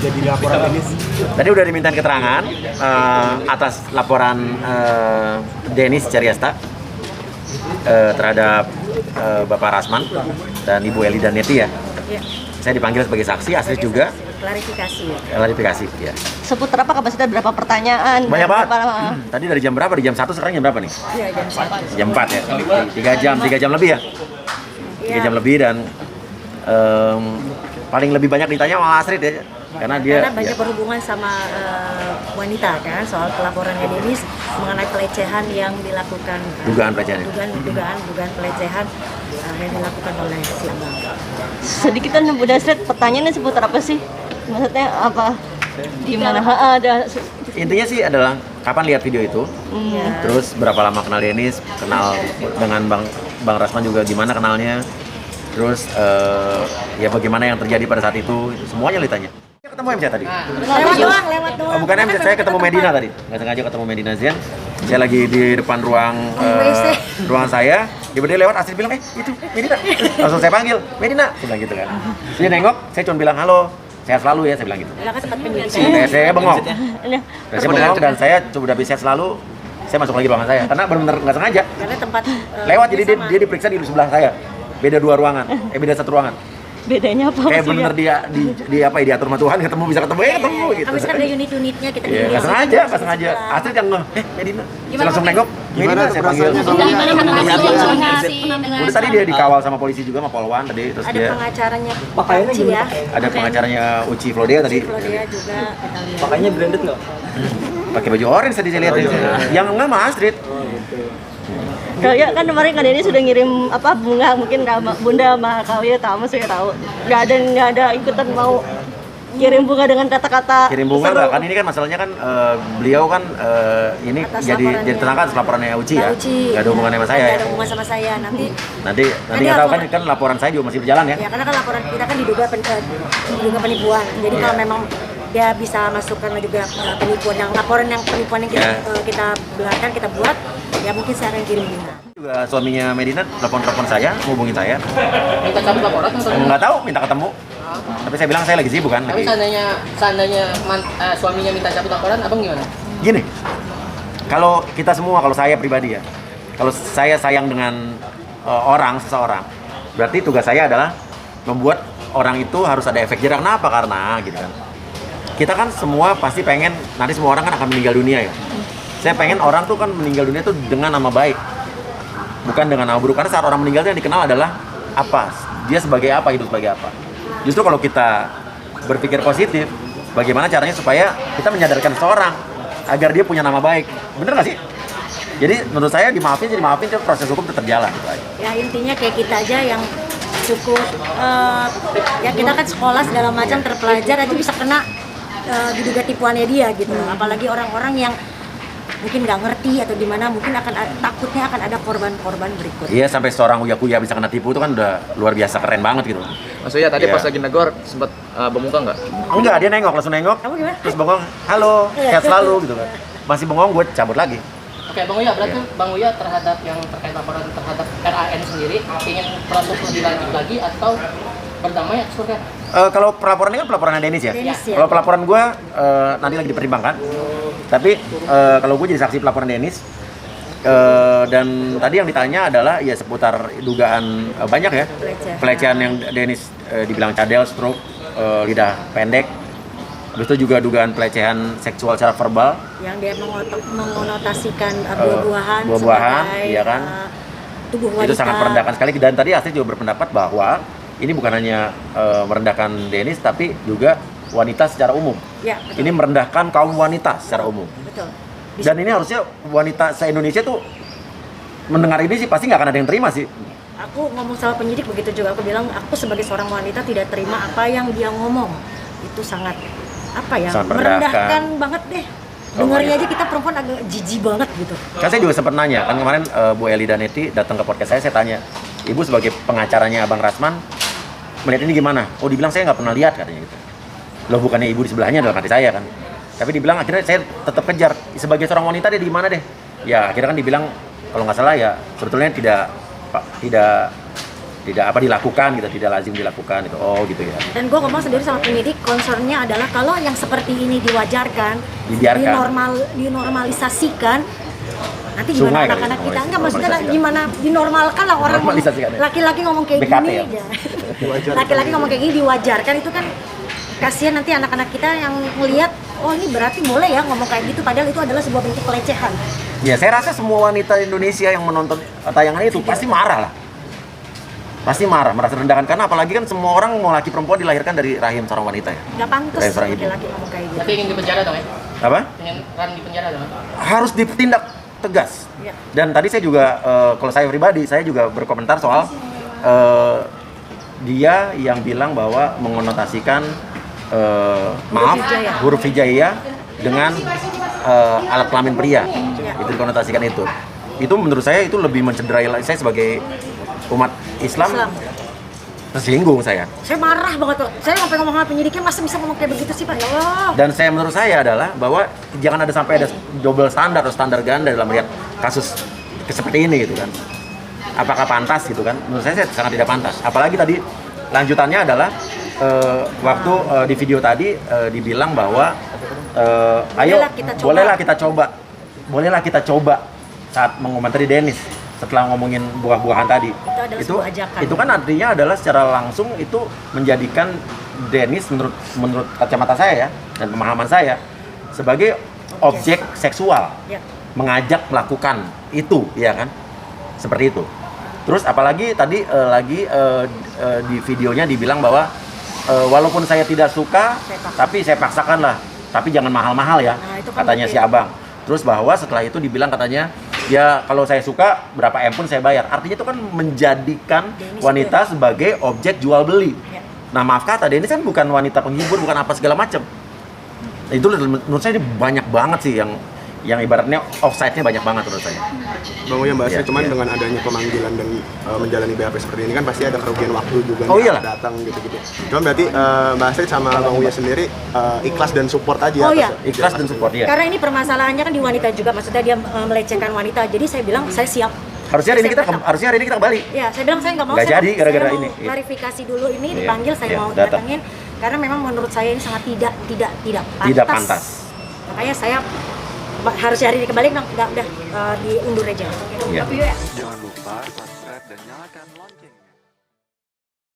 jadi laporan ini? Tadi udah dimintain keterangan atas laporan Denis Cariasta terhadap Bapak Rasman dan Ibu Eli dan Neti ya. Saya dipanggil sebagai saksi, Astrid juga. Klarifikasi ya. Seputar apa kapasitas berapa pertanyaan? Banyak banget. Tadi dari jam berapa? Di jam 1 sekarang jam berapa nih? Iya, jam 1. Jam 4 ya. 3 jam lebih ya. 3 jam lebih dan paling lebih banyak ditanya sama Astrid ya. Karena banyak berhubungan sama wanita kan, soal pelaporannya Denis mengenai pelecehan yang dilakukan, dugaan pelecehan yang dilakukan oleh si abang. Sedikit kan Bu Dasret, pertanyaannya seputar apa sih? Maksudnya apa? Gimana? Ada intinya sih adalah kapan lihat video itu, terus berapa lama kenal Denis, kenal dengan Bang Rasman juga gimana kenalnya, terus ya bagaimana yang terjadi pada saat itu, semuanya ditanya. Ketemu MC tadi. Lewat doang. Bukan MC, saya ketemu Medina tadi. Nggak sengaja ketemu Medina Zian. Saya lagi di depan ruangan saya. Tiba-tiba lewat, Astrid bilang, itu Medina. Langsung saya panggil, Medina. Saya bilang gitu kan. Saya nengok, saya cuma bilang, halo, sehat selalu ya, saya bilang gitu. Saya bengong. Saya bengong dan saya coba sehat selalu. Saya masuk lagi ruangan saya, karena benar-benar nggak sengaja. Karena tempat lewat, jadi dia diperiksa di sebelah saya. Beda 2 ruangan, beda 1 ruangan. bedanya apa? Kayak bener diatur sama Tuhan, bisa ketemu gitu. Habis kan ada unit-unitnya kita nggak sengaja. Astrid yang Medina. Saya langsung nengok, Medina saya panggil. Udah tadi dia dikawal sama polisi juga, sama Polwan tadi. Terus ada dia pengacaranya Uci ya. Ada pengacaranya Uci Flodea tadi. Flodea juga. Pakainya branded nggak? Pakai baju orange tadi saya lihat. Yang enggak sama Astrid. Ya kan kemarin Kak Denny sudah ngirim bunga, mungkin Bunda sama Kawya tamu saya tahu. Nggak ada ikutan mau kirim bunga dengan kata-kata. Kirim bunga enggak? Kan ini kan masalahnya kan beliau kan ini jadi tersangka atas laporannya Uci ya. Nggak ada hubungannya sama saya. Nggak ada hubungan sama saya. Nanti nggak tahu kan laporan saya juga masih berjalan ya. Ya karena kan laporan kita kan diduga penipuan. Jadi kalau memang dia bisa masukkan juga penipuan yang penipuan yang kita belakang kita buat, ya mungkin saya akan kirim bunga. Juga suaminya Medina telepon saya, hubungin saya. Minta cabut laporan atau nggak tahu, minta ketemu. Tapi saya bilang saya lagi sibuk kan. Tapi seandainya suaminya minta cabut laporan, abang gimana? Gini, kalau kita semua, kalau saya pribadi ya, kalau saya sayang dengan seseorang, berarti tugas saya adalah membuat orang itu harus ada efek jerah. Kenapa? Karena gitu kan. Kita kan semua pasti pengen, nanti semua orang kan akan meninggal dunia ya. Saya pengen orang tuh kan meninggal dunia tuh dengan nama baik, bukan dengan nama buruk. Karena saat orang meninggal yang dikenal adalah apa, dia sebagai apa, hidup sebagai apa. Justru kalau kita berpikir positif, bagaimana caranya supaya kita menyadarkan seseorang agar dia punya nama baik. Bener nggak sih? Jadi menurut saya dimaafin, proses hukum tetap jalan. Ya intinya kayak kita aja yang cukup, ya kita kan sekolah segala macam terpelajar aja bisa kena diduga tipuannya dia gitu. Apalagi orang-orang yang mungkin nggak ngerti atau gimana, mungkin takutnya akan ada korban-korban berikut. Iya, sampai seorang uya-kuya bisa kena tipu itu kan udah luar biasa keren banget gitu. Maksudnya tadi pas lagi negor sempat bermuka nggak? Enggak, dia langsung nengok. Kamu gimana? Terus bengong, halo, sehat selalu gitu kan. Masih bengong, gue cabut lagi. Oke, Bang Uya, berarti Bang Uya terhadap yang terkait laporan terhadap RAN sendiri ingin proses lebih lanjut lagi atau berdamai atau seperti apa? Kalau pelaporan ini kan pelaporannya Denis ya. Kalau pelaporan gue nanti lagi dipertimbangkan. Tapi kalau gue jadi saksi pelaporan Denis, dan tadi yang ditanya adalah ya seputar dugaan banyak ya pelecehan yang Denis dibilang cadel, stroke, lidah pendek. Habis itu juga dugaan pelecehan seksual secara verbal. Yang dia mengonotasikan buah-buahan sebagai, iya kan? Tubuh wanita. Itu sangat merendahkan sekali. Dan tadi Astrid juga berpendapat bahwa ini bukan hanya merendahkan Denis, tapi juga wanita secara umum. Ya, ini merendahkan kaum wanita secara umum. Betul. Dan ini harusnya wanita se-Indonesia tuh mendengar ini sih pasti nggak akan ada yang terima sih. Aku ngomong sama penyidik begitu juga, aku bilang aku sebagai seorang wanita tidak terima apa yang dia ngomong. Itu sangat merendahkan banget deh. Dengarnya aja kita perempuan agak jijik banget gitu. Kan saya juga sempat nanya, kan kemarin Bu Eli dan Neti datang ke podcast saya tanya, Ibu sebagai pengacaranya Abang Rasman melihat ini gimana? Oh, dibilang saya nggak pernah lihat katanya gitu. Loh, bukannya ibu di sebelahnya dalam hati saya kan. Tapi dibilang akhirnya saya tetap kejar. Sebagai seorang wanita dia di mana deh? Ya akhirnya kan dibilang kalau nggak salah ya sebetulnya tidak tidak dilakukan gitu, tidak lazim dilakukan gitu. Oh gitu ya. Dan gue ngomong sendiri sama penyidik, concernnya adalah kalau yang seperti ini diwajarkan, Dibiarkan. dinormalisasikan, nanti Sungai gimana kali, anak-anak kita? oh, Enggak, maksudnya normalisasikan. gimana dinormalkan lah orang Normalisasikan ya. laki-laki ngomong kayak BKT gini. ya? Laki-laki ngomong kayak gini diwajarkan, itu kan kasihan nanti anak-anak kita yang melihat, oh ini berarti boleh ya ngomong kayak gitu, padahal itu adalah sebuah bentuk pelecehan. Ya saya rasa semua wanita Indonesia yang menonton tayangan itu pasti marah lah. Pasti marah, merasa rendahkan, karena apalagi kan semua orang mau laki perempuan dilahirkan dari rahim seorang wanita ya. Nggak pantas Dari seorang ibu. laki-laki ngomong kayak gitu. Berarti ingin dipenjara dong ya? Apa? Ingin Ran dipenjara dong? Harus ditindak tegas. Iya. Dan tadi saya juga, kalau saya pribadi, saya juga berkomentar soal dia yang bilang bahwa mengonotasikan huruf hijaiyah dengan alat kelamin pria. Itu dikonotasikan itu. Itu menurut saya itu lebih mencederai saya sebagai umat Islam. Tersinggung saya. Saya marah banget tuh. Saya sampai ngomong sama penyidiknya, masa bisa ngomong kayak begitu sih Pak? Ya Allah. Dan menurut saya adalah bahwa jangan ada sampai ada double standar atau standar ganda dalam melihat kasus seperti ini gitu kan. Apakah pantas gitu kan? Menurut saya sangat tidak pantas. Apalagi tadi lanjutannya adalah waktu di video tadi dibilang bahwa ayo bolehlah kita coba saat mengomentari Dennis setelah ngomongin buah-buahan tadi. Itu adalah sebuah ajakan. Itu kan artinya adalah secara langsung itu menjadikan Dennis menurut kacamata saya ya dan pemahaman saya sebagai objek seksual. Ya. Mengajak melakukan itu, ya kan? Seperti itu. Terus apalagi tadi di videonya dibilang bahwa walaupun saya tidak suka, tapi saya paksakan lah. Tapi jangan mahal-mahal ya, Nah, itu kan katanya si berarti- abang. Terus bahwa setelah itu dibilang katanya, ya kalau saya suka berapa M pun saya bayar. Artinya itu kan menjadikan Dennis wanita sebagai objek jual beli. Ya. Nah maaf kata, Dennis kan bukan wanita penghibur, bukan apa segala macam. Itu menurut saya ini banyak banget sih yang ibaratnya offside-nya banyak banget menurut saya. Bang Uya bahasnya Iya, cuman iya. dengan adanya pemanggilan dan menjalani BAP seperti ini kan pasti ada kerugian waktu juga Oh, nih, iyalah. datang gitu-gitu. Cuman berarti Mbak Astrid sama Bang Uya sendiri ikhlas dan support aja Oh, atas iya. Ikhlas dan support ya. Karena ini permasalahannya kan di wanita juga, maksudnya dia melecehkan wanita. Jadi saya bilang saya siap. Harusnya hari Saya ini kita kembali. Ya, saya bilang saya nggak mau. Nggak saya jadi mau- gara-gara saya ini. mau Iya. klarifikasi dulu ini, Iya, dipanggil saya iya, mau datang. datengin karena memang menurut saya ini sangat tidak pantas. Tidak pantas. Makanya saya harus hari ini kembali, udah diundur aja. Iya. Tapi ya. Jangan lupa subscribe dan nyalakan lonceng.